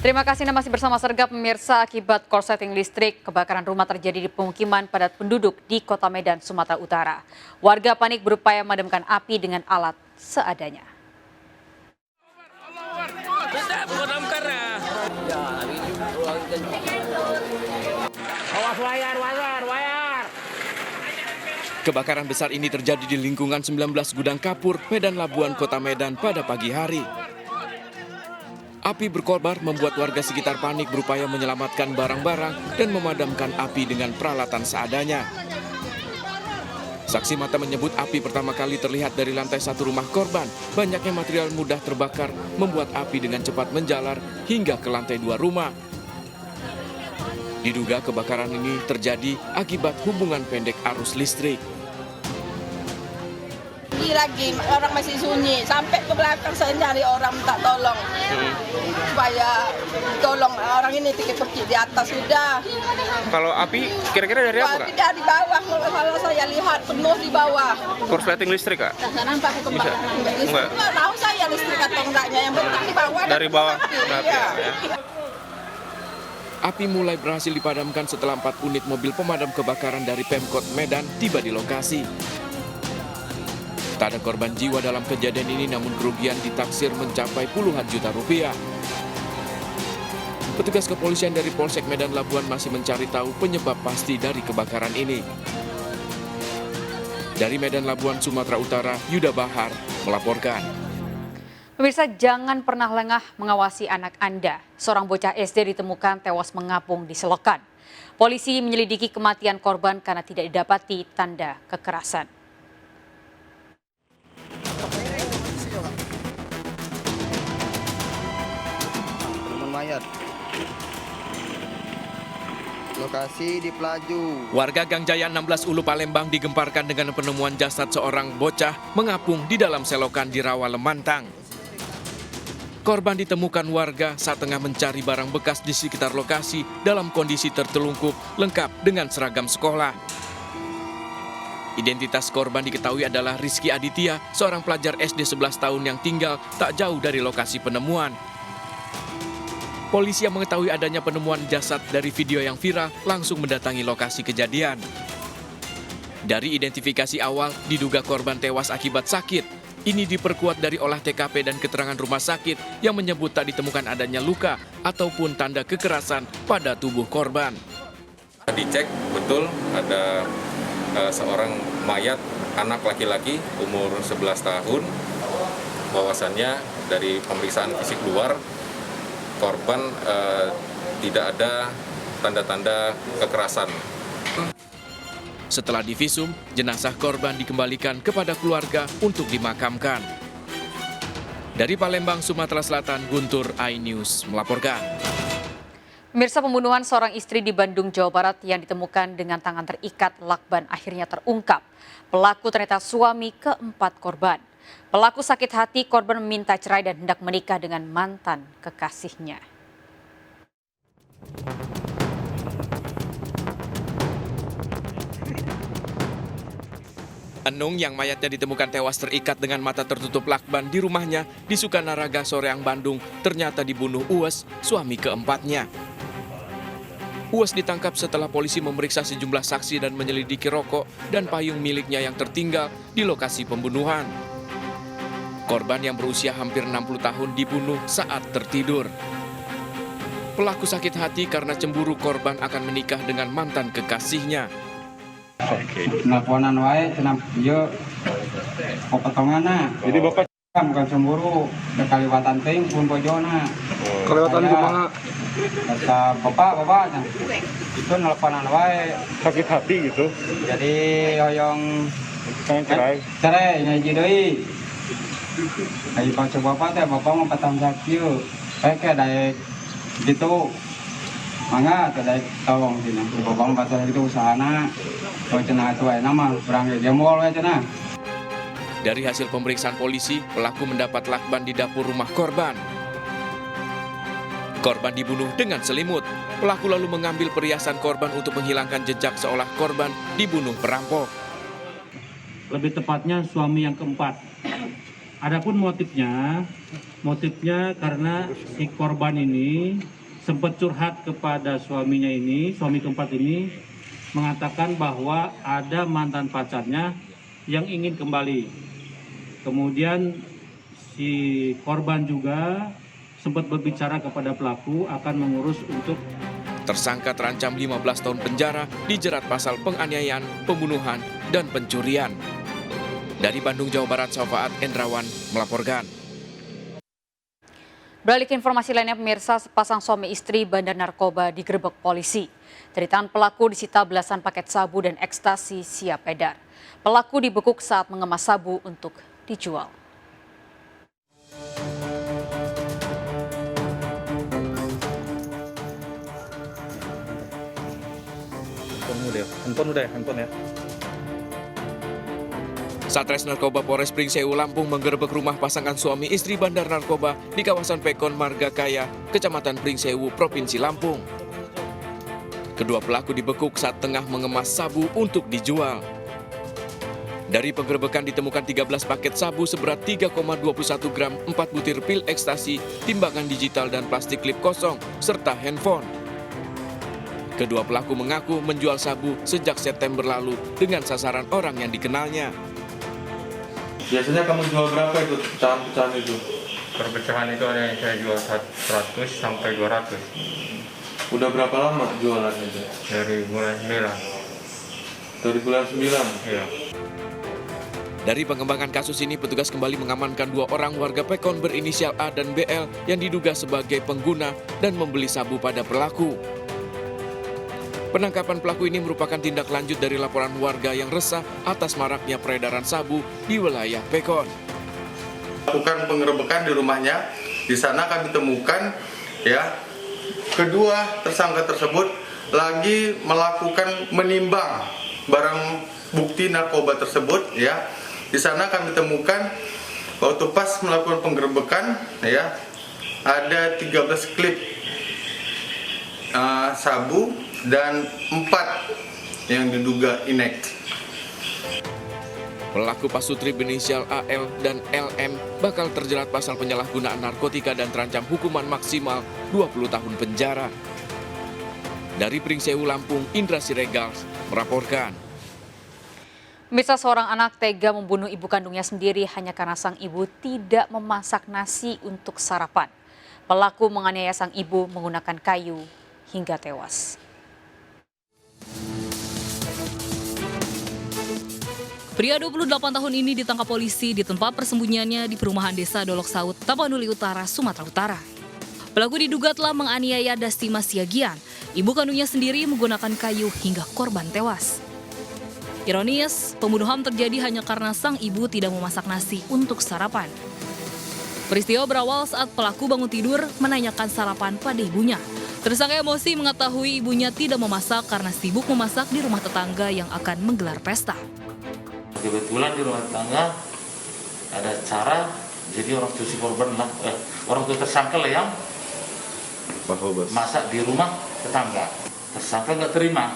Terima kasih Anda masih bersama Sergap pemirsa. Akibat korsleting listrik, kebakaran rumah terjadi di pemukiman padat penduduk di Kota Medan, Sumatera Utara. Warga panik berupaya memadamkan api dengan alat seadanya. Kebakaran besar ini terjadi di lingkungan 19 Gudang Kapur, Medan Labuan, Kota Medan pada pagi hari. Api berkobar membuat warga sekitar panik berupaya menyelamatkan barang-barang dan memadamkan api dengan peralatan seadanya. Saksi mata menyebut api pertama kali terlihat dari lantai 1 rumah korban. Banyaknya material mudah terbakar membuat api dengan cepat menjalar hingga ke lantai 2 rumah. Diduga kebakaran ini terjadi akibat hubungan pendek arus listrik. Lagi orang masih sunyi, sampai ke belakang saya nyari orang minta tolong supaya tolong orang ini pikir-pikir di atas sudah. Kalau api kira-kira dari apa, Kak? Api dari bawah, kalau saya lihat penuh di bawah. Korsleting listrik, Kak? Nampak ke Bisa? Enggak tahu saya listrik atau enggaknya, yang penting di bawah. Dari bawah. Iya. Api mulai berhasil dipadamkan setelah 4 unit mobil pemadam kebakaran dari Pemkot Medan tiba di lokasi. Tak ada korban jiwa dalam kejadian ini, namun kerugian ditaksir mencapai puluhan juta rupiah. Petugas kepolisian dari Polsek Medan Labuan masih mencari tahu penyebab pasti dari kebakaran ini. Dari Medan Labuan, Sumatera Utara, Yuda Bahar melaporkan. Pemirsa, jangan pernah lengah mengawasi anak Anda. Seorang bocah SD ditemukan tewas mengapung di selokan. Polisi menyelidiki kematian korban karena tidak didapati tanda kekerasan. Mayat. Lokasi di Pelaju. Warga Gang Jaya 16 Ulu Palembang digemparkan dengan penemuan jasad seorang bocah mengapung di dalam selokan di Rawa Lemantang. Korban ditemukan warga saat tengah mencari barang bekas di sekitar lokasi dalam kondisi tertelungkup lengkap dengan seragam sekolah. Identitas korban diketahui adalah Rizky Aditya, seorang pelajar SD 11 tahun yang tinggal tak jauh dari lokasi penemuan. Polisi yang mengetahui adanya penemuan jasad dari video yang viral langsung mendatangi lokasi kejadian. Dari identifikasi awal, diduga korban tewas akibat sakit. Ini diperkuat dari olah TKP dan keterangan rumah sakit yang menyebut tak ditemukan adanya luka ataupun tanda kekerasan pada tubuh korban. Dicek betul ada seorang mayat anak laki-laki umur 11 tahun. Bahwasannya dari pemeriksaan fisik luar, korban tidak ada tanda-tanda kekerasan. Setelah divisum, jenazah korban dikembalikan kepada keluarga untuk dimakamkan. Dari Palembang, Sumatera Selatan, Guntur iNews melaporkan. Pemirsa, pembunuhan seorang istri di Bandung, Jawa Barat yang ditemukan dengan tangan terikat lakban akhirnya terungkap. Pelaku ternyata suami keempat korban. Pelaku sakit hati, korban meminta cerai dan hendak menikah dengan mantan kekasihnya. Enung yang mayatnya ditemukan tewas terikat dengan mata tertutup lakban di rumahnya di Sukanaraga, Soreang, Bandung, ternyata dibunuh Uwes, suami keempatnya. Uwes ditangkap setelah polisi memeriksa sejumlah saksi dan menyelidiki rokok dan payung miliknya yang tertinggal di lokasi pembunuhan. Korban yang berusia hampir 60 tahun dibunuh saat tertidur. Pelaku sakit hati karena cemburu korban akan menikah dengan mantan kekasihnya. Teleponan wae cenah ieu potonganna. Jadi Bapak bukan cemburu, da kaliwatan teuing pun bojona. Kelewatan kumaha? Kata bapak nya. Itu nelponan wae. Sakit hati gitu. Jadi hoyong Cerai. cerai ngaji deui. Ayo kau coba apa teh bapak mau patang sakieu. Kayak daek gitu. Mangga teh daek tolong cenah. Bapak mau patang itu usahana. Kau cenah atuh aya nama urang ge moal we cenah. Dari hasil pemeriksaan polisi, pelaku mendapat lakban di dapur rumah korban. Korban dibunuh dengan selimut. Pelaku lalu mengambil perhiasan korban untuk menghilangkan jejak seolah korban dibunuh perampok. Lebih tepatnya suami yang keempat. Adapun motifnya Motifnya karena si korban ini sempat curhat kepada suaminya ini, suami keempat ini mengatakan bahwa ada mantan pacarnya yang ingin kembali. Kemudian si korban juga sempat berbicara kepada pelaku akan mengurus untuk Tersangka terancam 15 tahun penjara dijerat pasal penganiayaan, pembunuhan, dan pencurian. Dari Bandung, Jawa Barat, Syafaat Endrawan melaporkan. Beralih ke informasi lainnya, pemirsa, sepasang suami istri bandar narkoba digerebek polisi. Dari tangan pelaku disita belasan paket sabu dan ekstasi siap edar. Pelaku dibekuk saat mengemas sabu untuk dijual. Handphone ya. Satres Narkoba Polres Pringsewu Lampung menggerebek rumah pasangan suami istri bandar narkoba di kawasan Pekon Margakaya, Kecamatan Pringsewu, Provinsi Lampung. Kedua pelaku dibekuk saat tengah mengemas sabu untuk dijual. Dari penggerebekan ditemukan 13 paket sabu seberat 3,21 gram, 4 butir pil ekstasi, timbangan digital dan plastik klip kosong, serta handphone. Kedua pelaku mengaku menjual sabu sejak September lalu dengan sasaran orang yang dikenalnya. Biasanya kamu jual berapa itu pecahan-pecahan itu? Perpecahan itu ada yang saya jual 100 sampai 200. Udah berapa lama jualan itu? Dari bulan 9. Dari bulan 9? Iya. Dari pengembangan kasus ini, petugas kembali mengamankan 2 orang warga Pekon berinisial A dan BL yang diduga sebagai pengguna dan membeli sabu pada pelaku. Penangkapan pelaku ini merupakan tindak lanjut dari laporan warga yang resah atas maraknya peredaran sabu di wilayah Pekon. Lakukan penggerebekan di rumahnya. Di sana kami temukan kedua tersangka tersebut lagi melakukan menimbang barang bukti narkoba tersebut Di sana kami temukan waktu pas melakukan penggerebekan ada 13 klip sabu dan 4 yang diduga inek. Pelaku pasutri berinisial AL dan LM bakal terjerat pasal penyalahgunaan narkotika dan terancam hukuman maksimal 20 tahun penjara. Dari Pringsewu Lampung, Indra Siregar melaporkan. Pemirsa, seorang anak tega membunuh ibu kandungnya sendiri hanya karena sang ibu tidak memasak nasi untuk sarapan. Pelaku menganiaya sang ibu menggunakan kayu hingga tewas. Pria 28 tahun ini ditangkap polisi di tempat persembunyiannya di perumahan desa Dolok Saut, Tapanuli Utara, Sumatera Utara. Pelaku diduga telah menganiaya Dastima Siagian, ibu kandungnya sendiri menggunakan kayu hingga korban tewas. Ironis, pembunuhan terjadi hanya karena sang ibu tidak memasak nasi untuk sarapan. Peristiwa berawal saat pelaku bangun tidur menanyakan sarapan pada ibunya. Tersangka emosi mengetahui ibunya tidak memasak karena sibuk memasak di rumah tetangga yang akan menggelar pesta. Kebetulan di rumah tetangga ada acara, jadi orang tua si korban orang tua tersangka lah yang masak di rumah tetangga. Tersangka nggak terima,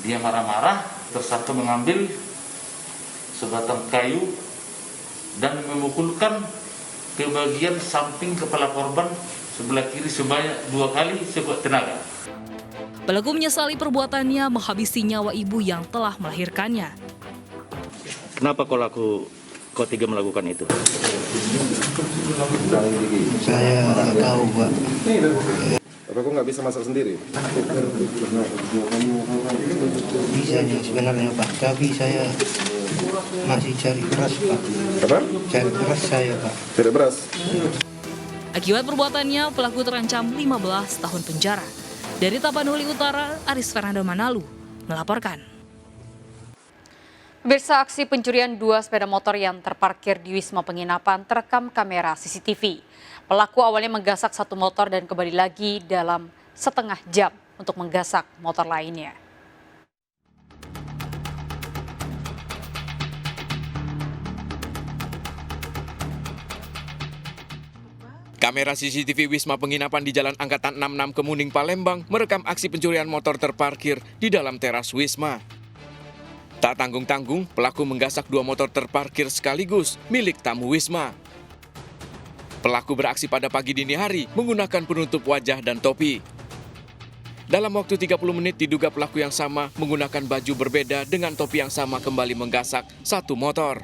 dia marah-marah. Tersangka mengambil sebatang kayu dan memukulkan ke bagian samping kepala korban sebelah kiri sebanyak 2 kali sekuat tenaga. Pelaku menyesali perbuatannya menghabisi nyawa ibu yang telah melahirkannya. Kenapa kau tega melakukan itu? Saya nggak tahu, Pak. Apa kau nggak bisa masak sendiri? Bisanya sebenarnya, Pak. Tapi saya masih cari beras, Pak. Apa? Cari beras saya, Pak. Cari beras? Akibat perbuatannya, pelaku terancam 15 tahun penjara. Dari Tapanuli Utara, Aris Fernando Manalu melaporkan. Pemirsa, aksi pencurian 2 sepeda motor yang terparkir di Wisma Penginapan terekam kamera CCTV. Pelaku awalnya menggasak satu motor dan kembali lagi dalam setengah jam untuk menggasak motor lainnya. Kamera CCTV Wisma Penginapan di Jalan Angkatan 66 Kemuning, Palembang merekam aksi pencurian motor terparkir di dalam teras Wisma. Tak tanggung-tanggung, pelaku menggasak 2 motor terparkir sekaligus milik tamu Wisma. Pelaku beraksi pada pagi dini hari menggunakan penutup wajah dan topi. Dalam waktu 30 menit diduga pelaku yang sama menggunakan baju berbeda dengan topi yang sama kembali menggasak satu motor.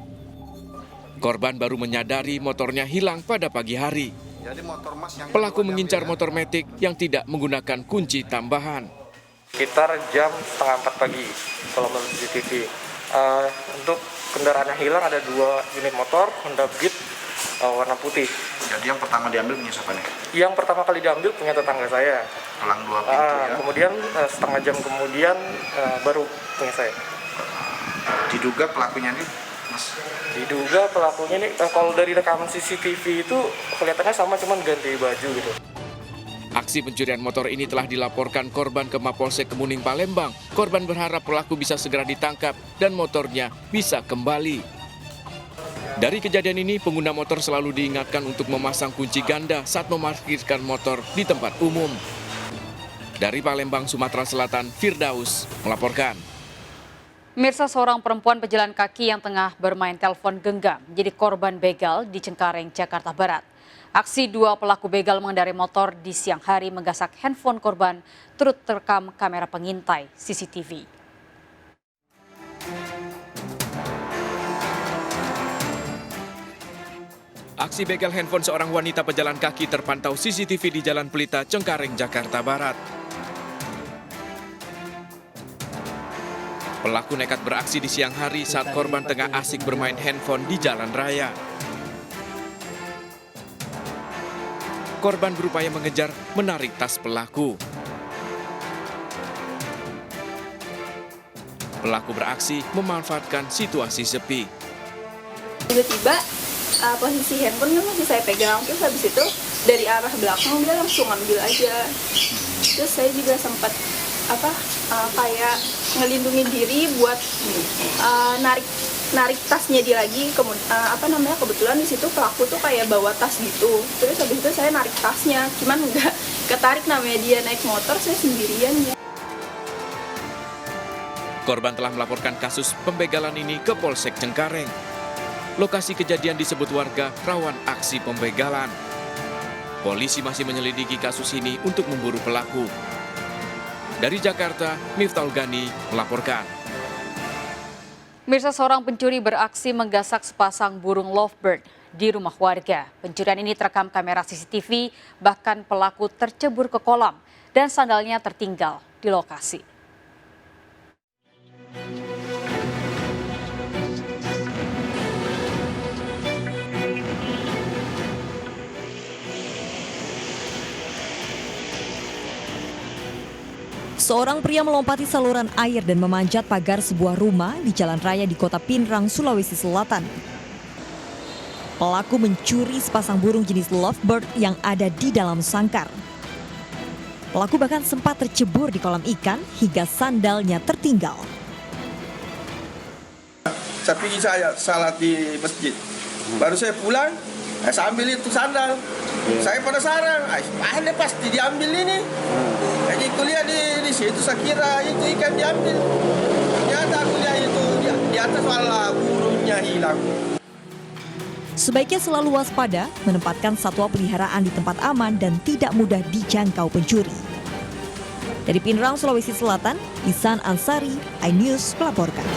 Korban baru menyadari motornya hilang pada pagi hari. Pelaku mengincar motor Matic yang tidak menggunakan kunci tambahan. Sekitar jam 3:30 pagi kalau menurut CCTV. Untuk kendaraan yang hilang ada 2 unit motor Honda Beat warna putih. Jadi yang pertama diambil punya siapa nih? Yang pertama kali diambil punya tetangga saya. Pelang 2 pintu ya. Kemudian setengah jam kemudian baru punya saya. Diduga pelakunya nih, Mas? Diduga pelakunya nih kalau dari rekaman CCTV itu kelihatannya sama, cuman ganti baju gitu. Aksi pencurian motor ini telah dilaporkan korban ke Mapolsek Kemuning, Palembang. Korban berharap pelaku bisa segera ditangkap dan motornya bisa kembali. Dari kejadian ini, pengguna motor selalu diingatkan untuk memasang kunci ganda saat memarkirkan motor di tempat umum. Dari Palembang, Sumatera Selatan, Firdaus melaporkan. Mirsa, seorang perempuan pejalan kaki yang tengah bermain telepon genggam menjadi korban begal di Cengkareng, Jakarta Barat. Aksi 2 pelaku begal mengendarai motor di siang hari menggasak handphone korban turut terekam kamera pengintai CCTV. Aksi begal handphone seorang wanita pejalan kaki terpantau CCTV di Jalan Pelita, Cengkareng, Jakarta Barat. Pelaku nekat beraksi di siang hari saat korban tengah asik bermain handphone di jalan raya. Korban berupaya mengejar, menarik tas pelaku. Pelaku beraksi memanfaatkan situasi sepi. Tiba-tiba posisi handphone kan masih saya pegang, terus habis itu dari arah belakang dia langsung ambil aja. Terus saya juga sempat kayak ngelindungin diri buat narik tasnya dia lagi. Kebetulan di situ pelaku tuh kayak bawa tas gitu. Terus habis itu saya narik tasnya, cuman nggak ketarik, namanya dia naik motor, saya sendirian ya. Korban telah melaporkan kasus pembegalan ini ke Polsek Cengkareng. Lokasi kejadian disebut warga rawan aksi pembegalan. Polisi masih menyelidiki kasus ini untuk memburu pelaku. Dari Jakarta, Miftahul Gani melaporkan. Mirsa, seorang pencuri beraksi menggasak sepasang burung lovebird di rumah warga. Pencurian ini terekam kamera CCTV, bahkan pelaku tercebur ke kolam dan sandalnya tertinggal di lokasi. Seorang pria melompati saluran air dan memanjat pagar sebuah rumah di jalan raya di Kota Pinrang, Sulawesi Selatan. Pelaku mencuri sepasang burung jenis lovebird yang ada di dalam sangkar. Pelaku bahkan sempat tercebur di kolam ikan hingga sandalnya tertinggal. Tapi saya salat di masjid. Baru saya pulang, saya ambil itu sandal. Saya penasaran, mana pasti diambil ini. Jadi kuliah di situ, saya kira itu ikan diambil. Ternyata kuliah itu di atas malah burungnya hilang. Sebaiknya selalu waspada, menempatkan satwa peliharaan di tempat aman dan tidak mudah dijangkau pencuri. Dari Pinrang, Sulawesi Selatan, Ihsan Ansari, iNews melaporkan.